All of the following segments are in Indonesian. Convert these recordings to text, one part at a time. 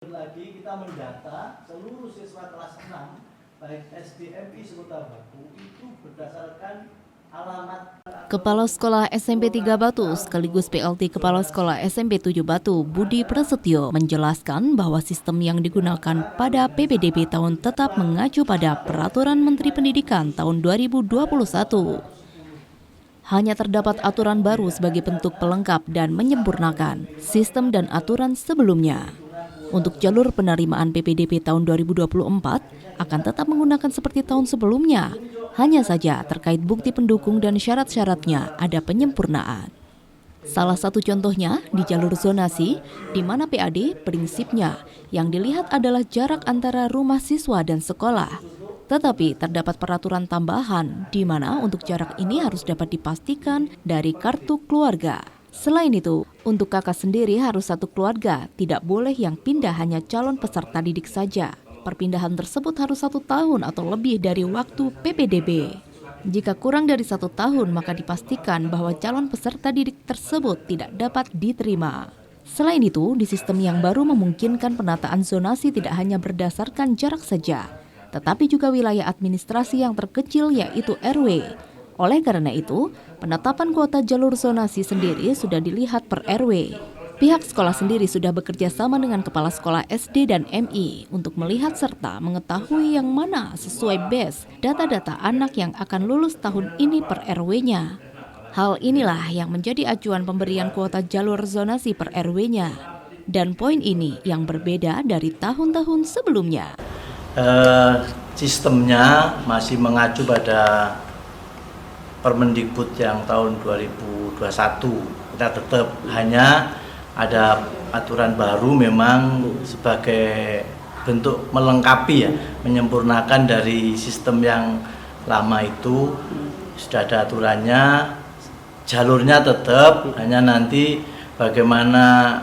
Lagi kita mendata seluruh siswa kelas 6 baik SD MI Sekota Batu itu berdasarkan alamat. Kepala Sekolah SMP 3 Batu sekaligus PLT Kepala Sekolah SMP 7 Batu Budi Prasetyo menjelaskan bahwa sistem yang digunakan pada PPDB tahun tetap mengacu pada Peraturan Menteri Pendidikan tahun 2021. Hanya terdapat aturan baru sebagai bentuk pelengkap dan menyempurnakan sistem dan aturan sebelumnya. Untuk jalur penerimaan PPDB tahun 2024 akan tetap menggunakan seperti tahun sebelumnya. Hanya saja terkait bukti pendukung dan syarat-syaratnya ada penyempurnaan. Salah satu contohnya di jalur zonasi, di mana PAD prinsipnya yang dilihat adalah jarak antara rumah siswa dan sekolah. Tetapi terdapat peraturan tambahan di mana untuk jarak ini harus dapat dipastikan dari kartu keluarga. Selain itu, untuk kakak sendiri harus satu keluarga, tidak boleh yang pindah hanya calon peserta didik saja. Perpindahan tersebut harus 1 tahun atau lebih dari waktu PPDB. Jika kurang dari 1 tahun, maka dipastikan bahwa calon peserta didik tersebut tidak dapat diterima. Selain itu, di sistem yang baru memungkinkan penataan zonasi tidak hanya berdasarkan jarak saja, tetapi juga wilayah administrasi yang terkecil yaitu RW. Oleh karena itu, penetapan kuota jalur zonasi sendiri sudah dilihat per RW. Pihak sekolah sendiri sudah bekerja sama dengan kepala sekolah SD dan MI untuk melihat serta mengetahui yang mana sesuai base data-data anak yang akan lulus tahun ini per RW-nya. Hal inilah yang menjadi acuan pemberian kuota jalur zonasi per RW-nya. Dan poin ini yang berbeda dari tahun-tahun sebelumnya. Sistemnya masih mengacu pada Permendikbud yang tahun 2021. Kita tetap hanya ada aturan baru memang sebagai bentuk melengkapi ya, menyempurnakan dari sistem yang lama itu. Sudah ada aturannya, jalurnya tetap, hanya nanti bagaimana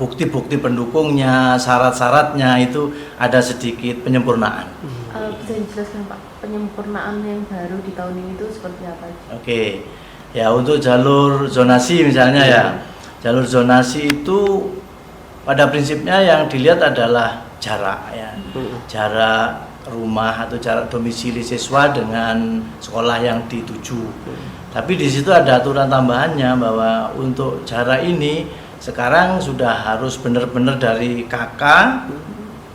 bukti-bukti pendukungnya, syarat-syaratnya itu ada sedikit penyempurnaan. Bisa dijelaskan Pak, penyempurnaan yang baru di tahun ini itu seperti apa? Oke, ya untuk jalur zonasi misalnya ya, jalur zonasi itu pada prinsipnya yang dilihat adalah jarak ya, jarak rumah atau jarak domisili siswa dengan sekolah yang dituju. Tapi di situ ada aturan tambahannya bahwa untuk jarak ini sekarang sudah harus benar-benar dari kakak,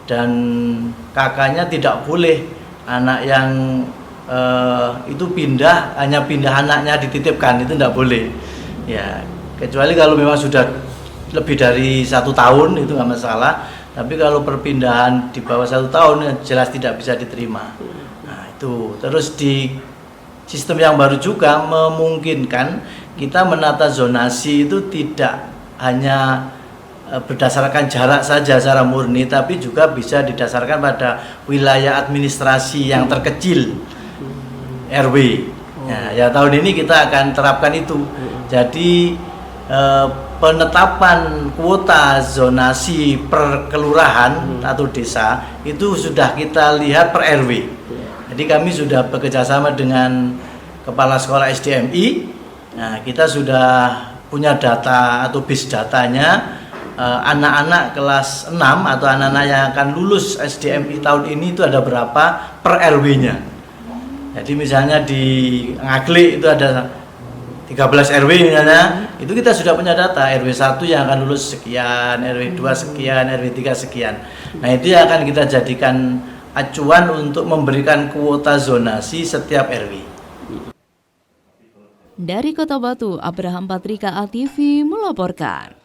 dan kakaknya tidak boleh anak yang itu pindah, hanya pindah anaknya dititipkan, itu tidak boleh ya, kecuali kalau memang sudah lebih dari 1 tahun itu nggak masalah. Tapi kalau perpindahan di bawah 1 tahun jelas tidak bisa diterima. Nah itu terus di sistem yang baru juga memungkinkan kita menata zonasi itu tidak hanya berdasarkan jarak saja secara murni, tapi juga bisa didasarkan pada wilayah administrasi yang terkecil, RW. Ya tahun ini kita akan terapkan itu. Jadi penetapan kuota zonasi per kelurahan atau desa itu sudah kita lihat per RW. Jadi kami sudah bekerjasama dengan kepala sekolah SDMI. Nah, kita sudah punya data atau base datanya. Anak-anak kelas 6 atau anak-anak yang akan lulus SDMI tahun ini itu ada berapa per RW-nya. Jadi misalnya di Ngaglik itu ada 13 RW misalnya, itu kita sudah punya data RW 1 yang akan lulus sekian, RW 2 sekian, RW 3 sekian. Nah itu yang akan kita jadikan acuan untuk memberikan kuota zonasi setiap RW. Dari Kota Batu, Abraham Patrika ATV melaporkan.